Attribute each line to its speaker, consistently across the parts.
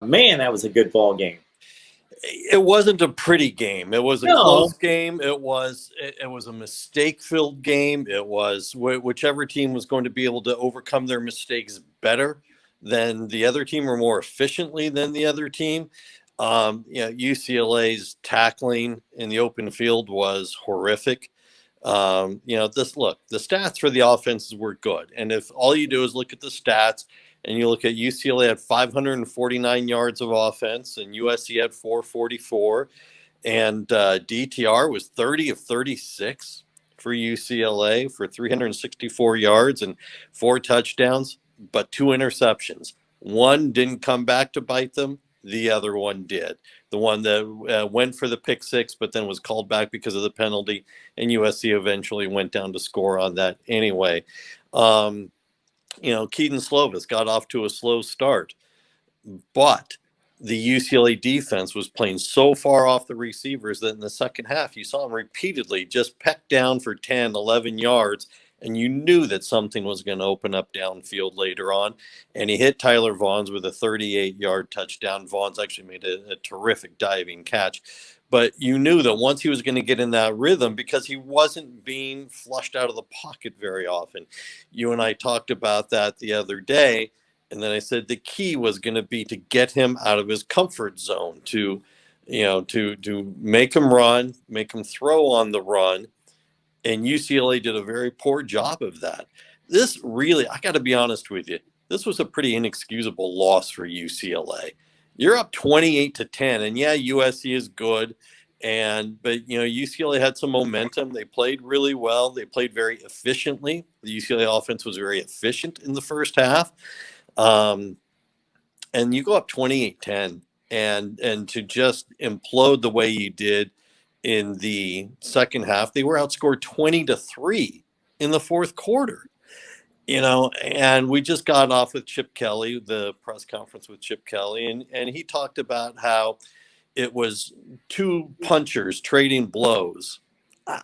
Speaker 1: Man, that was a good ball game.
Speaker 2: It wasn't a pretty game. It was a close game. It was a mistake-filled game. It was whichever team was going to be able to overcome their mistakes better than the other team or more efficiently than the other team. UCLA's tackling in the open field was horrific. The stats for the offenses were good. And if all you do is look at the stats and you look at UCLA had 549 yards of offense and USC had 444, and DTR was 30 of 36 for UCLA for 364 yards and 4 touchdowns, but 2 interceptions. One didn't come back to bite them. The other one did. The one that went for the pick 6, but then was called back because of the penalty, and USC eventually went down to score on that anyway. Keaton Slovis got off to a slow start, but the UCLA defense was playing so far off the receivers that in the second half, you saw them repeatedly just peck down for 10, 11 yards, and you knew that something was going to open up downfield later on. And he hit Tyler Vaughns with a 38-yard touchdown. Vaughns actually made a terrific diving catch. But you knew that once he was going to get in that rhythm, because he wasn't being flushed out of the pocket very often. You and I talked about that the other day. And then I said the key was going to be to get him out of his comfort zone, to make him run, make him throw on the run. And UCLA did a very poor job of that. This really, I got to be honest with you, this was a pretty inexcusable loss for UCLA. You're up 28-10, and yeah, USC is good, but UCLA had some momentum. They played really well. They played very efficiently. The UCLA offense was very efficient in the first half, and you go up 28-10, and to just implode the way you did in the second half. They were outscored 20-3 in the fourth quarter. And we just got off with Chip Kelly, the press conference with Chip Kelly, and he talked about how it was 2 punchers trading blows.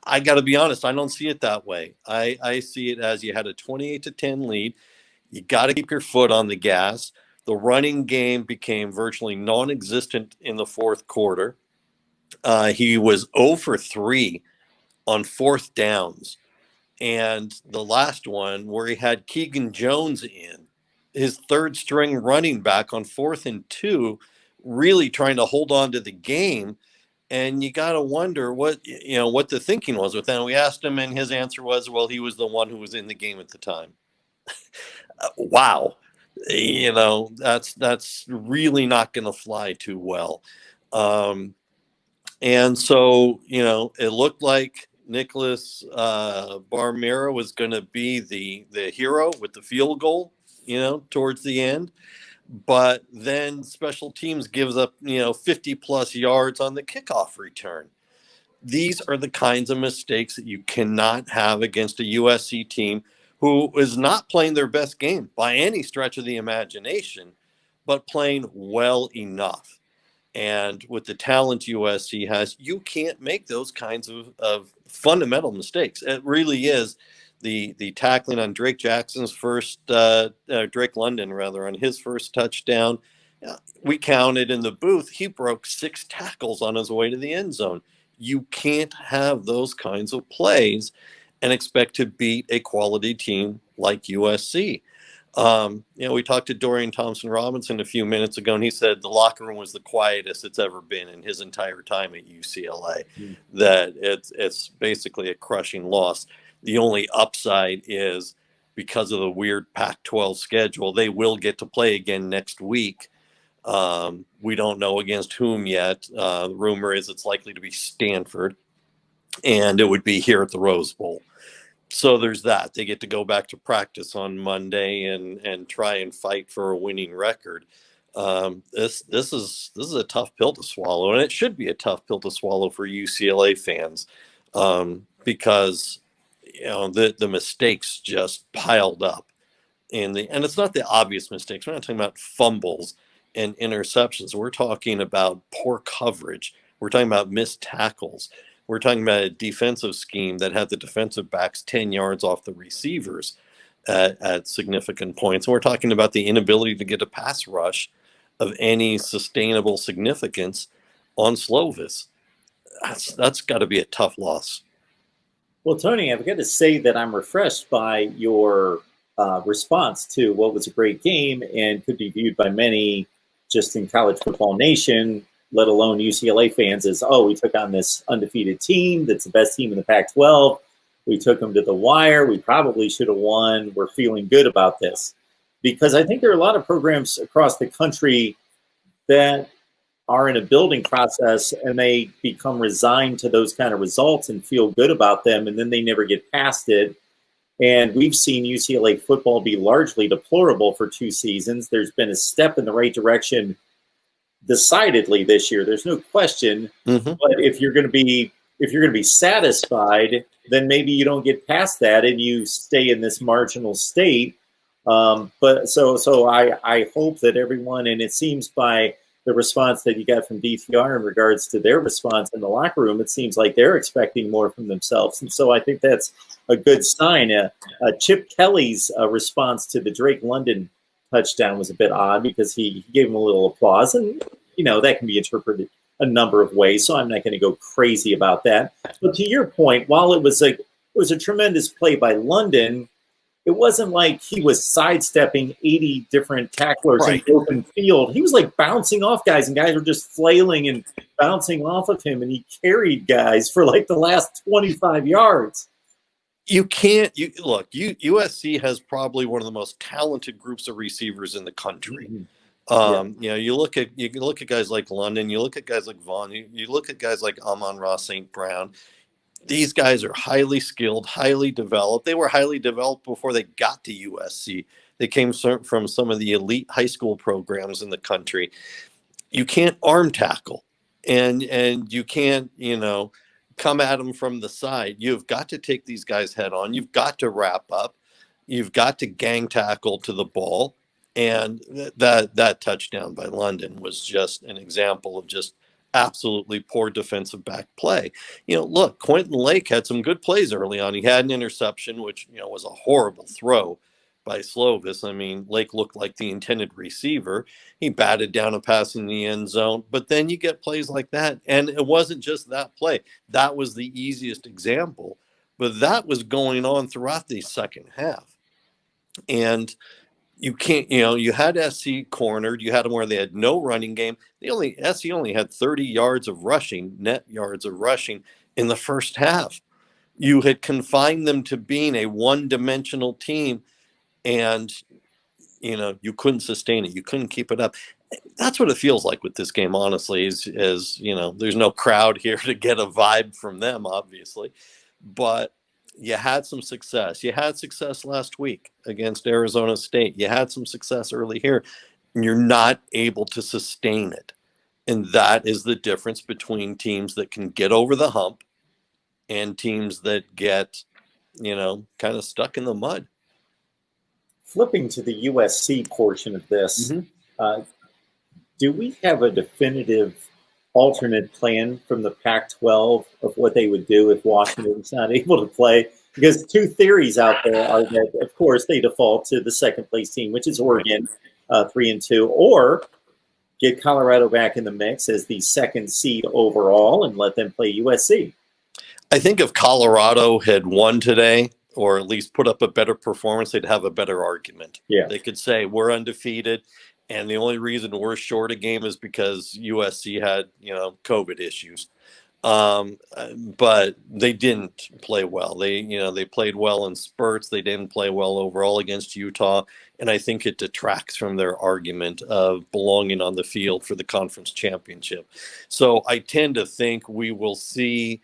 Speaker 2: I got to be honest, I don't see it that way. I see it as you had a 28-10 lead. You got to keep your foot on the gas. The running game became virtually non-existent in the fourth quarter. He was 0 for 3 on fourth downs. And the last one where he had Keegan Jones in, his third string running back on 4th and 2, really trying to hold on to the game. And you got to wonder what the thinking was with that. And we asked him, and his answer was, well, he was the one who was in the game at the time. Wow. That's really not going to fly too well. And so, it looked like Nicholas Barmera was going to be the hero with the field goal, towards the end. But then special teams gives up, 50-plus yards on the kickoff return. These are the kinds of mistakes that you cannot have against a USC team who is not playing their best game by any stretch of the imagination, but playing well enough. And with the talent USC has, you can't make those kinds of fundamental mistakes. It really is the tackling on Drake Jackson's Drake London, on his first touchdown. We counted in the booth, he broke 6 tackles on his way to the end zone. You can't have those kinds of plays and expect to beat a quality team like USC. We talked to Dorian Thompson-Robinson a few minutes ago, and he said the locker room was the quietest it's ever been in his entire time at UCLA. That it's basically a crushing loss. The only upside is because of the weird Pac-12 schedule, they will get to play again next week. We don't know against whom yet. The rumor is it's likely to be Stanford, and it would be here at the Rose Bowl. So there's that. They get to go back to practice on Monday and try and fight for a winning record. This is a tough pill to swallow, and it should be a tough pill to swallow for UCLA fans, because the mistakes just piled up. And it's not the obvious mistakes. We're not talking about fumbles and interceptions. We're talking about poor coverage. We're talking about missed tackles. We're talking about a defensive scheme that had the defensive backs 10 yards off the receivers at significant points. And we're talking about the inability to get a pass rush of any sustainable significance on Slovis. That's got to be a tough loss.
Speaker 1: Well, Tony, I've got to say that I'm refreshed by your response to what was a great game and could be viewed by many just in college football nation, let alone UCLA fans, as, oh, we took on this undefeated team that's the best team in the Pac-12. We took them to the wire. We probably should have won. We're feeling good about this. Because I think there are a lot of programs across the country that are in a building process and they become resigned to those kind of results and feel good about them, and then they never get past it. And we've seen UCLA football be largely deplorable for 2 seasons. There's been a step in the right direction decidedly this year. There's no question.
Speaker 2: Mm-hmm.
Speaker 1: But if you're going to be satisfied, then maybe you don't get past that and you stay in this marginal state. But so I hope that everyone, and it seems by the response that you got from DTR in regards to their response in the locker room, it seems like they're expecting more from themselves. And so I think that's a good sign. Chip Kelly's response to the Drake London touchdown was a bit odd because he gave him a little applause, and that can be interpreted a number of ways. So I'm not going to go crazy about that. But to your point, while it was a tremendous play by London, it wasn't like he was sidestepping 80 different tacklers in the open field. He was like bouncing off guys, and guys were just flailing and bouncing off of him, and he carried guys for like the last 25 yards.
Speaker 2: USC has probably one of the most talented groups of receivers in the country. Mm-hmm. You look at guys like London, you look at guys like Vaughn, you look at guys like Amon-Ra St. Brown. These guys are highly skilled, highly developed. They were highly developed before they got to USC. They came from some of the elite high school programs in the country. You can't arm tackle, and you can't, come at them from the side. You've got to take these guys head on. You've got to wrap up. You've got to gang tackle to the ball. And that touchdown by London was just an example of just absolutely poor defensive back play. Look, Quentin Lake had some good plays early on. He had an interception, which, was a horrible throw by Slovis. I mean, Lake looked like the intended receiver. He batted down a pass in the end zone, but then you get plays like that. And it wasn't just that play. That was the easiest example, but that was going on throughout the second half. And you can't, you had SC cornered. You had them where they had no running game. SC only had 30 yards of rushing, net yards of rushing in the first half. You had confined them to being a one-dimensional team, and, you couldn't sustain it. You couldn't keep it up. That's what it feels like with this game, honestly, is there's no crowd here to get a vibe from them, obviously. But you had some success. You had success last week against Arizona State. You had some success early here, and you're not able to sustain it. And that is the difference between teams that can get over the hump and teams that get, kind of stuck in the mud.
Speaker 1: Flipping to the USC portion of this, do we have a definitive alternate plan from the Pac-12 of what they would do if Washington's not able to play? Because 2 theories out there are that, of course, they default to the second place team, which is Oregon, 3-2, or get Colorado back in the mix as the second seed overall and let them play USC.
Speaker 2: I think if Colorado had won today, or at least put up a better performance, they'd have a better argument.
Speaker 1: Yeah.
Speaker 2: They could say we're undefeated, and the only reason we're short a game is because USC had, COVID issues. But they didn't play well. They played well in spurts. They didn't play well overall against Utah. And I think it detracts from their argument of belonging on the field for the conference championship. So I tend to think we will see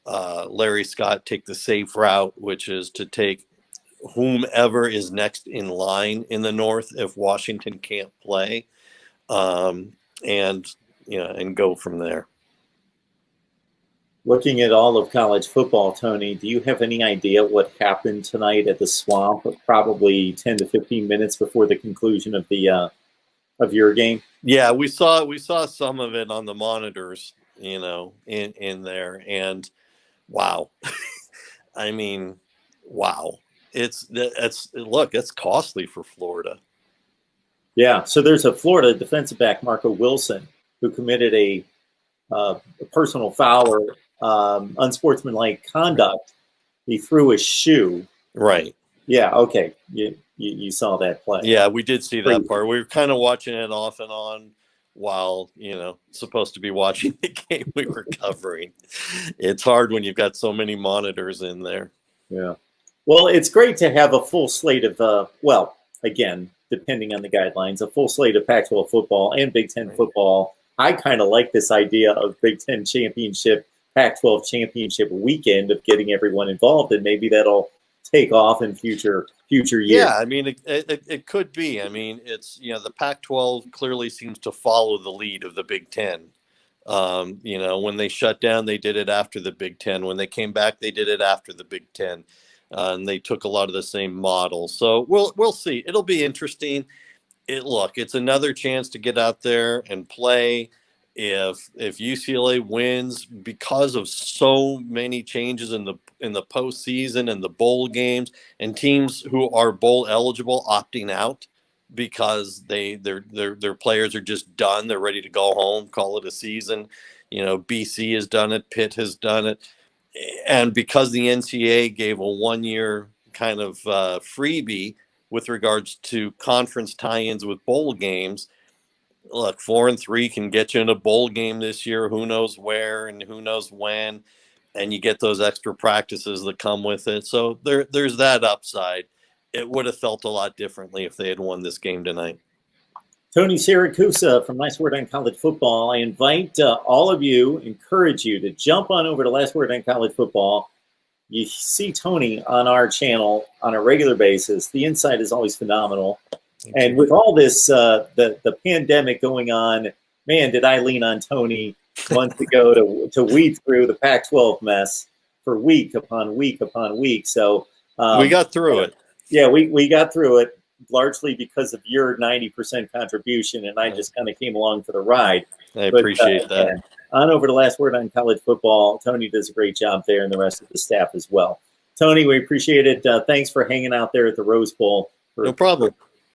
Speaker 2: Larry Scott take the safe route, which is to take whomever is next in line in the North if Washington can't play, and go from there.
Speaker 1: Looking at all of college football, Tony, do you have any idea what happened tonight at the Swamp? Probably 10 to 15 minutes before the conclusion of the of your game.
Speaker 2: Yeah, we saw some of it on the monitors, in there, and wow. I mean, wow. It's costly for Florida.
Speaker 1: Yeah. So there's a Florida defensive back, Marco Wilson, who committed a personal foul or unsportsmanlike conduct. He threw his shoe.
Speaker 2: Right.
Speaker 1: Yeah. Okay. You saw that play.
Speaker 2: Yeah, we did see
Speaker 1: Crazy.
Speaker 2: that part. We were kind of watching it off and on while, supposed to be watching the game we were covering. It's hard when you've got so many monitors in there.
Speaker 1: Yeah. Well, it's great to have a full slate of, well, again, depending on the guidelines, a full slate of Pac-12 football and Big Ten football. I kind of like this idea of Big Ten championship, Pac-12 championship weekend of getting everyone involved, and maybe that'll take off in future years.
Speaker 2: Yeah, I mean, it could be. I mean, it's, the Pac-12 clearly seems to follow the lead of the Big Ten. When they shut down, they did it after the Big Ten. When they came back, they did it after the Big Ten. And they took a lot of the same models. So we'll see. It'll be interesting. It's another chance to get out there and play. If UCLA wins because of so many changes in the postseason and the bowl games, and teams who are bowl eligible opting out because their players are just done, they're ready to go home, call it a season. BC has done it, Pitt has done it, and because the NCAA gave a 1-year kind of freebie with regards to conference tie-ins with bowl games. Look, 4-3 can get you in a bowl game this year. Who knows where and who knows when, and you get those extra practices that come with it. So there's that upside. It would have felt a lot differently if they had won this game tonight.
Speaker 1: Tony Siracusa from Last Word on College Football. I invite all of you, encourage you to jump on over to Last Word on College Football. You see Tony on our channel on a regular basis. The insight is always phenomenal. And with all this, the pandemic going on, man, did I lean on Tony months ago to weed through the Pac-12 mess for week upon week upon week. So
Speaker 2: we got through it.
Speaker 1: Yeah, we got through it largely because of your 90% contribution, and I just kind of came along for the ride.
Speaker 2: I appreciate that.
Speaker 1: Yeah. On over to Last Word on College Football. Tony does a great job there, and the rest of the staff as well. Tony, we appreciate it. Thanks for hanging out there at the Rose Bowl.
Speaker 2: No problem.